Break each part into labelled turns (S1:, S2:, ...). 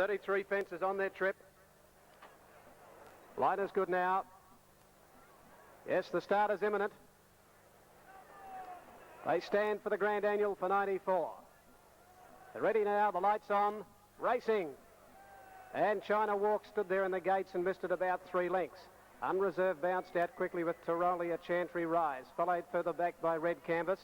S1: 33 fences on their trip. Light is good now. Yes, the start is imminent. They stand for the Grand Annual for 94. They're ready now, the light's on, racing. And China Walk stood there in the gates and missed it about 3 lengths. Unreserved bounced out quickly with Tyrolia Chantry Rise, followed further back by Red Canvas.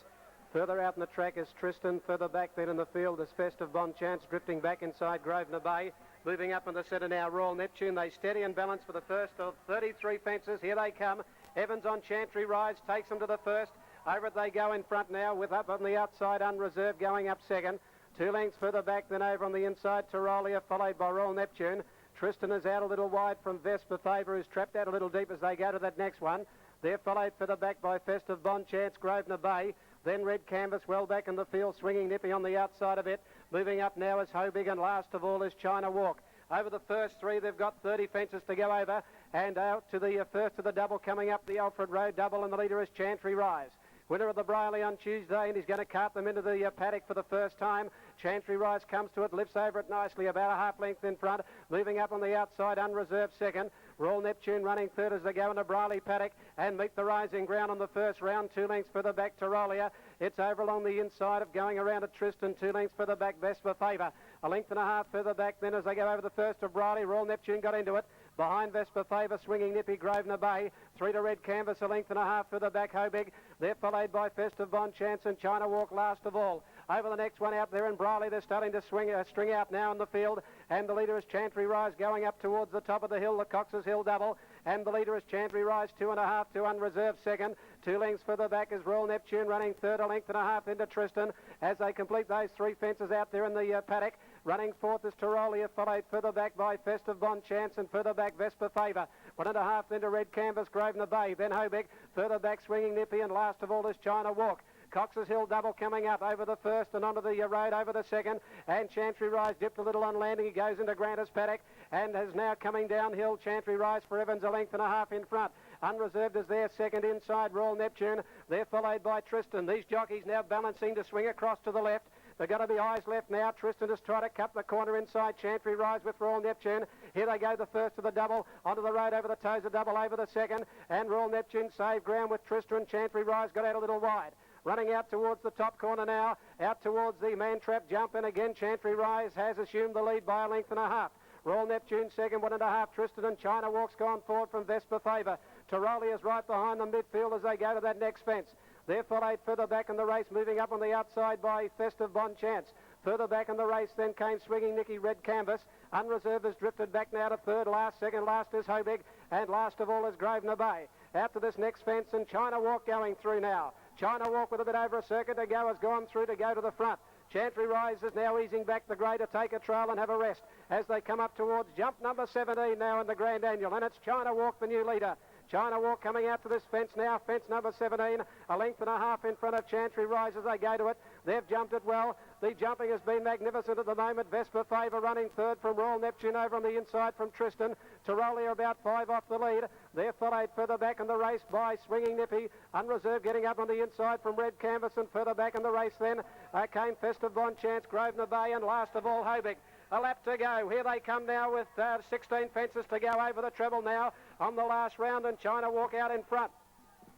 S1: Further out in the track is Tristan. Further back then in the field is Festive Bon Chance, drifting back inside Grosvenor Bay. Moving up in the centre now, Royal Neptune. They steady and balance for the first of 33 fences. Here they come. Evans on Chantry Rise takes them to the first. Over it they go in front now, with up on the outside Unreserved going up second. 2 lengths further back than over on the inside, Tyrolia, followed by Royal Neptune. Tristan is out a little wide from Vesper Favour, who's trapped out a little deep as they go to that next one. They're followed further back by Festive Bon Chance, Grosvenor Bay. Then Red Canvas well back in the field, swinging nippy on the outside of it. Moving up now is Hobig, and last of all is China Walk. Over the first 3, they've got 30 fences to go over. And out to the first of the double coming up, the Alfred Road double, and the leader is Chantry Rise. Winner of the Brierly on Tuesday, and he's going to cart them into the paddock for the first time. Chantry Rise comes to it, lifts over it nicely, about a half length in front. Moving up on the outside, Unreserved second. Royal Neptune running third as they go in the Brierly paddock and meet the rising ground on the first round. 2 lengths further back, Tyrolia. It's over along the inside of going around at Tristan. 2 lengths further back, Vesper Favour. A length and a half further back then as they go over the first of Brierly. Royal Neptune got into it. Behind Vesper Favour, swinging nippy, Grosvenor Bay. 3 to Red Canvas, a length and a half further back, Hobig. They're followed by Festive Bon Chance and China Walk last of all. Over the next one out there in Brierly, they're starting to string out now in the field. And the leader is Chantry Rise going up towards the top of the hill, the Cox's Hill double. And the leader is Chantry Rise, 2.5 to Unreserved second. 2 lengths further back is Royal Neptune running third, a length and a half into Tristan as they complete those 3 fences out there in the paddock. Running fourth is Tyrolia, followed further back by Festive Bon Chance and further back Vesper Favour. 1.5 into Red Canvas, Grosvenor Bay, then Hobig. Further back swinging nippy, and last of all is China Walk. Cox's Hill double coming up over the first and onto the road over the second. And Chantry Rise dipped a little on landing. He goes into Granta's paddock and is now coming downhill. Chantry Rise for Evans, a length and a half in front. Unreserved is there second inside, Royal Neptune. They're followed by Tristan. These jockeys now balancing to swing across to the left. They've got to be eyes left now. Tristan has tried to cut the corner inside. Chantry Rise with Royal Neptune. Here they go, the first of the double. Onto the road over the toes, a double over the second. And Royal Neptune saved ground with Tristan. Chantry Rise got out a little wide. Running out towards the top corner now. Out towards the man-trap jump. And again, Chantry Rise has assumed the lead by a length and a half. Royal Neptune second, 1.5. Tristan and China Walk's gone forward from Vesper Favour. Tyrolia is right behind the midfield as they go to that next fence. They're followed further back in the race, moving up on the outside by Festive Bon Chance. Further back in the race then came swinging Nicky, Red Canvas. Unreserved has drifted back now to third. Second last is Hobig, and last of all is Grosvenor Bay. Out to this next fence, and China Walk going through now. China Walk with a bit over a circuit to go has gone through to go to the front. Chantry Rise is now easing back the grey to take a trail and have a rest as they come up towards jump number 17 now in the Grand Annual, and it's China Walk, the new leader. China Walk coming out to this fence now, fence number 17, a length and a half in front of Chantry Rise as they go to it. They've jumped it well. The jumping has been magnificent at the moment. Vesper Favour running third from Royal Neptune over on the inside from Tristan. Tyrolia about 5 off the lead. They're followed further back in the race by Swinging Nippy. Unreserved getting up on the inside from Red Canvas, and further back in the race then came Festive Bon Chance, Grosvenor Bay, and last of all Hobig. A lap to go. Here they come now with 16 fences to go over the treble now on the last round, and China Walk out in front.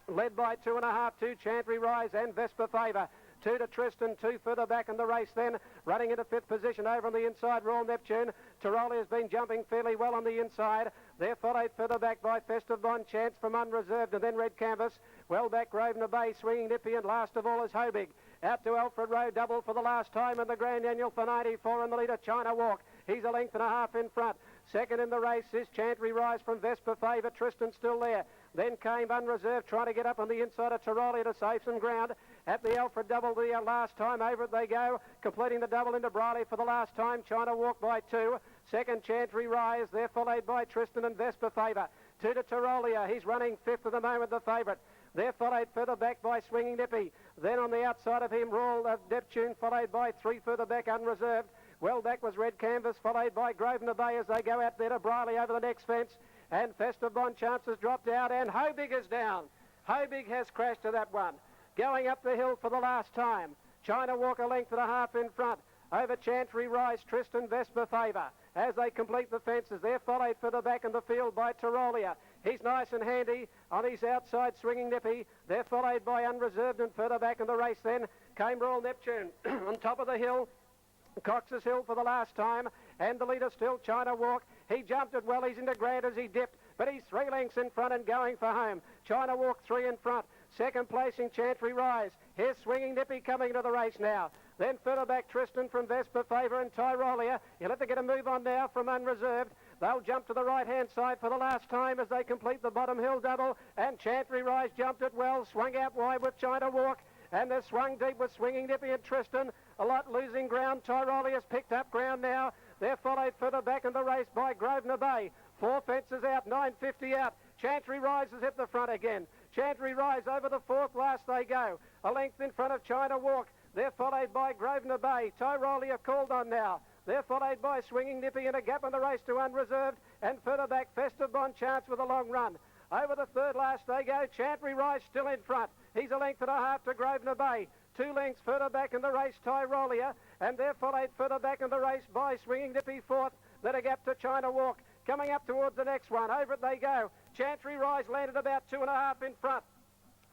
S1: Led by 2.5 to Chantry Rise and Vesper Favour. 2 to Tristan, 2 further back in the race then. Running into 5th position over on the inside, Royal Neptune. Tyrolia has been jumping fairly well on the inside. They're followed further back by Festive Bon Chance from Unreserved, and then Red Canvas. Well back Grosvenor Bay, swinging nippy, and last of all is Hobig. Out to Alfred Road double for the last time in the Grand Annual for 94, and the leader China Walk. He's a length and a half in front. Second in the race is Chantry Rise from Vesper Favour. Tristan still there. Then came Unreserved, trying to get up on the inside of Tyrolia to save some ground. At the Alfred double the last time, over it they go, completing the double into Brierly for the last time. China Walk by 2. Second Chantry Rise, they're followed by Tristan and Vesper Favour. 2 to Tyrolia, he's running 5th at the moment, the favourite. They're followed further back by Swinging Nippy. Then on the outside of him, Royal Neptune, followed by 3 further back, Unreserved. Well back was Red Canvas, followed by Grosvenor Bay as they go out there to Brierly over the next fence. And Festive Bon Chance has dropped out, and Hobig is down. Hobig has crashed to that one. Going up the hill for the last time. China Walk a length and a half in front. Over Chantry Rise, Tristan, Vesper Favour. as they complete the fences. They're followed further back in the field by Tyrolia. He's nice and handy on his outside, Swinging Nippy. They're followed by Unreserved, and further back in the race then came Royal Neptune. On top of the hill, Cox's Hill for the last time, and the leader still China Walk. He jumped it well. He's into Grant as he dipped, but he's 3 lengths in front and going for home. China Walk 3 in front. Second placing Chantry Rise. Here's Swinging Nippy coming into the race now. Then further back Tristan from Vesper Favour and Tyrolia. You'll have to get a move on now from Unreserved. They'll jump to the right-hand side for the last time as they complete the bottom hill double. And Chantry Rise jumped it well, swung out wide with China Walk. And they're swung deep with Swinging Nippy and Tristan. A lot losing ground. Tyrolia's picked up ground now. They're followed further back in the race by Grosvenor Bay. 4 fences out, 9.50 out. Chantry Rise is at the front again. Chantry Rise over the 4th last they go. A length in front of China Walk. They're followed by Grosvenor Bay. Tyrolia called on now. They're followed by Swinging Nippy and a gap in the race to Unreserved. And further back, Festive Bon Chance with a long run. Over the 3rd last they go. Chantry Rise still in front. He's a length and a half to Grosvenor Bay. 2 lengths further back in the race, Tyrolia. And they're followed further back in the race by Swinging Nippy 4th. Then a gap to China Walk. Coming up towards the next one. Over it they go. Chantry Rise landed about 2.5 in front.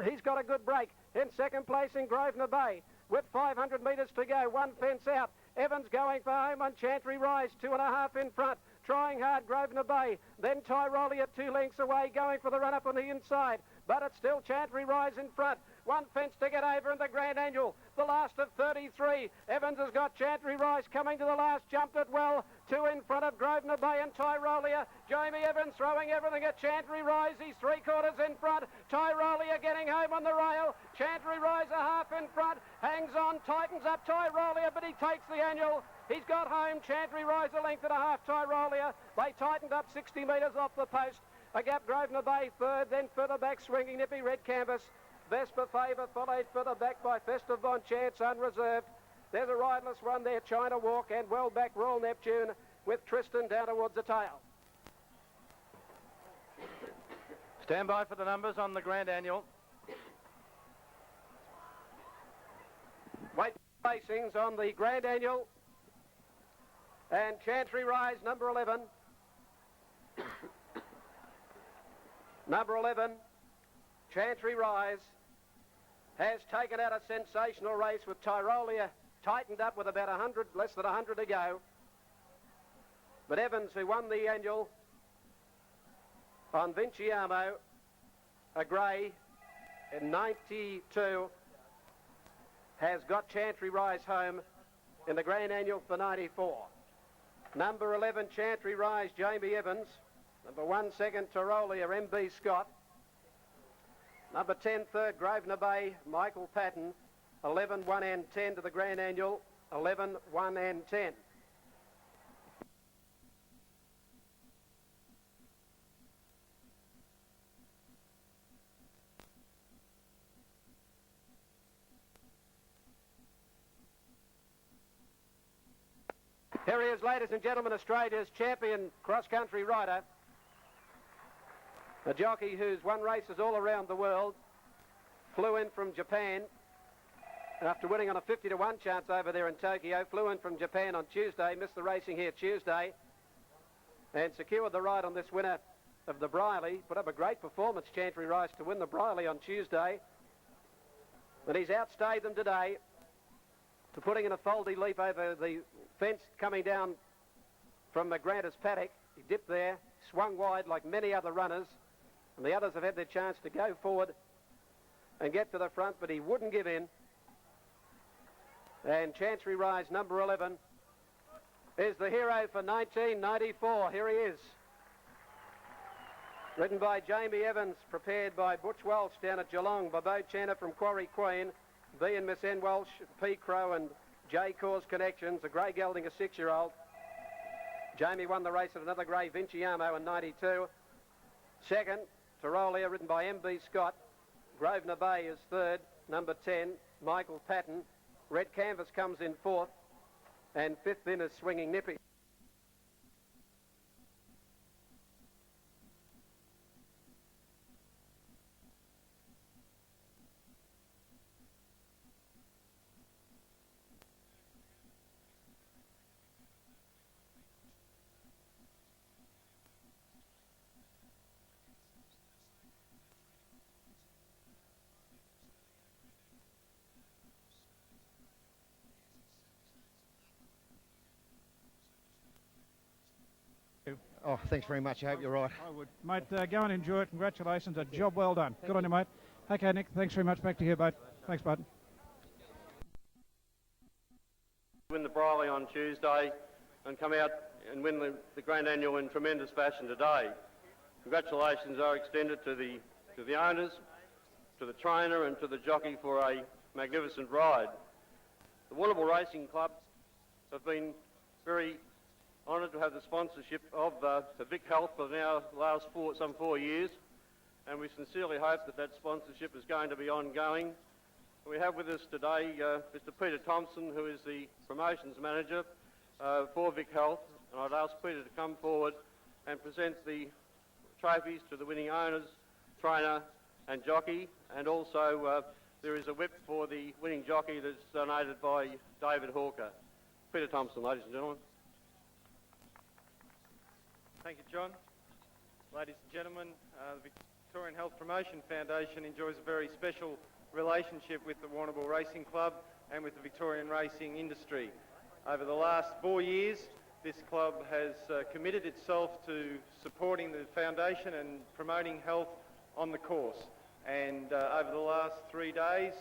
S1: He's got a good break. In second place in Grosvenor Bay. With 500 metres to go, 1 fence out. Evans going for home on Chantry Rise, 2.5 in front. Trying hard, Grosvenor Bay. Then Tyrolia 2 lengths away, going for the run-up on the inside. But it's still Chantry Rise in front. 1 fence to get over in the Grand Annual. The last of 33. Evans has got Chantry Rise coming to the last. Jumped it well. 2 in front of Grosvenor Bay and Tyrolia. Jamie Evans throwing everything at Chantry Rise. He's 3/4 in front. Tyrolia getting home on the rail. Chantry Rise a half in front. Hangs on, tightens up Tyrolia, but he takes the Annual. He's got home. Chantry Rise a length and a half. Tyrolia. They tightened up 60 metres off the post. A gap Grosvenor Bay 3rd. Then further back Swinging Nippy, red canvas. Vesper Favour followed further back by Festive Bon Chance, Unreserved. There's a riderless one there, China Walk, and well back Royal Neptune with Tristan down towards the tail.
S2: Stand by for the numbers on the Grand Annual.
S1: Weight placings on the Grand Annual. And Chantry Rise, number 11. Number 11, Chantry Rise, has taken out a sensational race with Tyrolia tightened up with about 100, less than 100 to go. But Evans, who won the Annual on Vinciamo, a grey in 92, has got Chantry Rise home in the Grand Annual for 94. Number 11, Chantry Rise, Jamie Evans. Number 1, second, Tyrolia, M.B. Scott. Number 10, third, Grosvenor Bay, Michael Patton. 11, 1 and 10 to the Grand Annual. 11, 1 and 10. Here he is, ladies and gentlemen, Australia's champion cross-country rider. A jockey who's won races all around the world. Flew in from Japan after winning on a 50-1 chance over there in Tokyo. Flew in from Japan on Tuesday, missed the racing here Tuesday, and secured the ride on this winner of the Brierly. Put up a great performance, Chantry Rise, to win the Brierly on Tuesday. And he's outstayed them today to putting in a foldy leap over the fence coming down from McGranta's paddock. He dipped there, swung wide like many other runners, and the others have had their chance to go forward and get to the front, but he wouldn't give in. And Chantry Rise, number 11, is the hero for 1994. Here he is. Ridden by Jamie Evans, prepared by Butch Walsh down at Geelong, by Bo Channer from Quarry Queen, B and Miss N Walsh, P Crow and J Cause Connections, a grey gelding, a 6-year-old. Jamie won the race at another grey Vinciamo in 92. Second, Tyrolia, ridden by M.B. Scott. Grosvenor Bay is third, number 10, Michael Patton. Red Canvas comes in fourth, and fifth in is Swinging Nippy.
S3: Oh, thanks very much. I hope you're right.
S4: I would. Mate, go and enjoy it. Congratulations. A job well done. Good on you, mate. Okay, Nick, thanks very much. Back to you, mate. Thanks, bud.
S2: Win the Brierly on Tuesday and come out and win the Grand Annual in tremendous fashion today. Congratulations are extended to the owners, to the trainer and to the jockey for a magnificent ride. The Warrnambool Racing Club have been very honoured to have the sponsorship of the Vic Health for now the last some 4 years, and we sincerely hope that sponsorship is going to be ongoing. We have with us today Mr. Peter Thompson, who is the promotions manager for Vic Health, and I'd ask Peter to come forward and present the trophies to the winning owners, trainer and jockey, and also there is a whip for the winning jockey that's donated by David Hawker. Peter Thompson, ladies and gentlemen.
S5: Thank you, John. Ladies and gentlemen, the Victorian Health Promotion Foundation enjoys a very special relationship with the Warrnambool Racing Club and with the Victorian racing industry. Over the last 4 years, this club has committed itself to supporting the foundation and promoting health on the course. And over the last 3 days,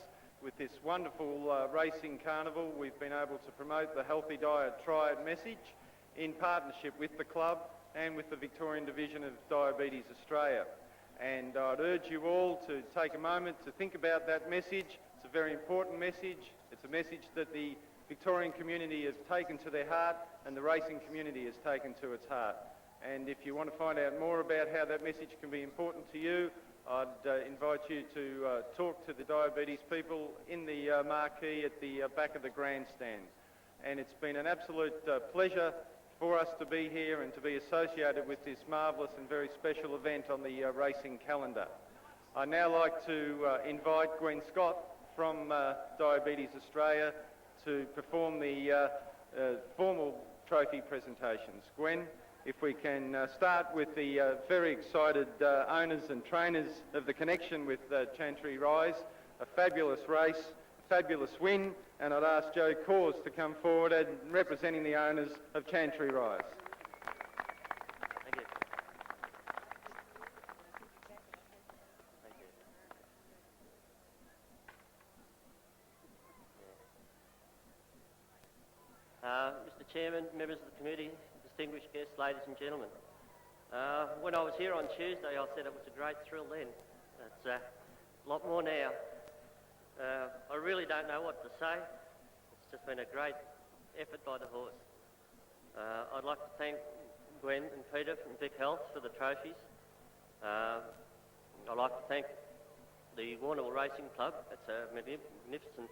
S5: with this wonderful racing carnival, we've been able to promote the Healthy Diet Triad message in partnership with the club and with the Victorian Division of Diabetes Australia. And I'd urge you all to take a moment to think about that message. It's a very important message. It's a message that the Victorian community has taken to their heart and the racing community has taken to its heart. And if you want to find out more about how that message can be important to you, I'd invite you to talk to the diabetes people in the marquee at the back of the grandstand. And it's been an absolute pleasure for us to be here and to be associated with this marvellous and very special event on the racing calendar. I'd now like to invite Gwen Scott from Diabetes Australia to perform the formal trophy presentations. Gwen, if we can start with the very excited owners and trainers of the connection with Chantry Rise, a fabulous race, a fabulous win, and I'd ask Joe Cause to come forward and representing the owners of Chantry Rise.
S6: Thank you. Thank you. Mr. Chairman, members of the committee, distinguished guests, ladies and gentlemen. When I was here on Tuesday, I said it was a great thrill then. It's a lot more now. I really don't know what to say. It's just been a great effort by the horse. I'd like to thank Gwen and Peter from Vic Health for the trophies. I'd like to thank the Warrnambool Racing Club. It's a magnificent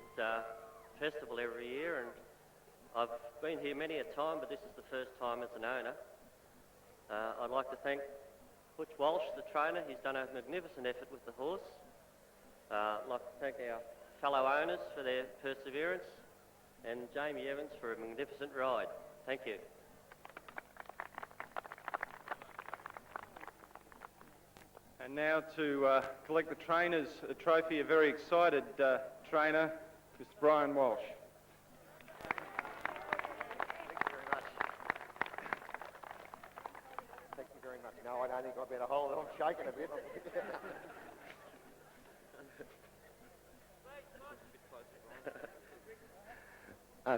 S6: festival every year, and I've been here many a time, but this is the first time as an owner. I'd like to thank Butch Walsh, the trainer. He's done a magnificent effort with the horse. I'd like to thank our fellow owners for their perseverance and Jamie Evans for a magnificent ride. Thank you.
S5: And now to collect the trainers' trophy, a very excited trainer, Mr. Brian Walsh.
S3: Thank you very much. No, I don't think I've been a hold it. I'm shaking a bit.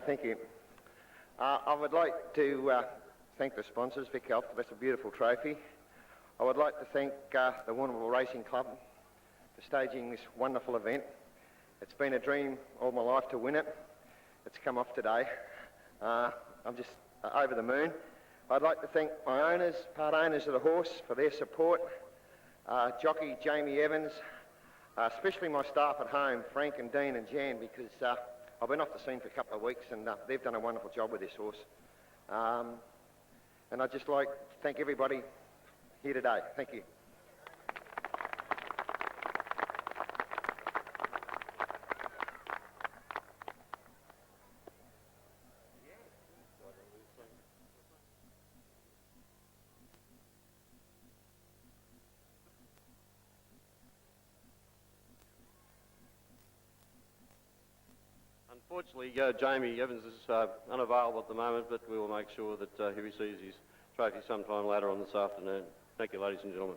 S3: Thank you. I would like to thank the sponsors, Vic Health. That's a beautiful trophy. I would like to thank the Warrnambool Racing Club for staging this wonderful event. It's been a dream all my life to win it. It's come off today. I'm just over the moon. I'd like to thank my owners, part owners of the horse, for their support. Jockey Jamie Evans, especially my staff at home, Frank and Dean and Jan, because I've been off the scene for a couple of weeks and they've done a wonderful job with this horse. And I'd just like to thank everybody here today. Thank you.
S2: Unfortunately, Jamie Evans is unavailable at the moment, but we will make sure that he receives his trophy sometime later on this afternoon. Thank you, ladies and gentlemen.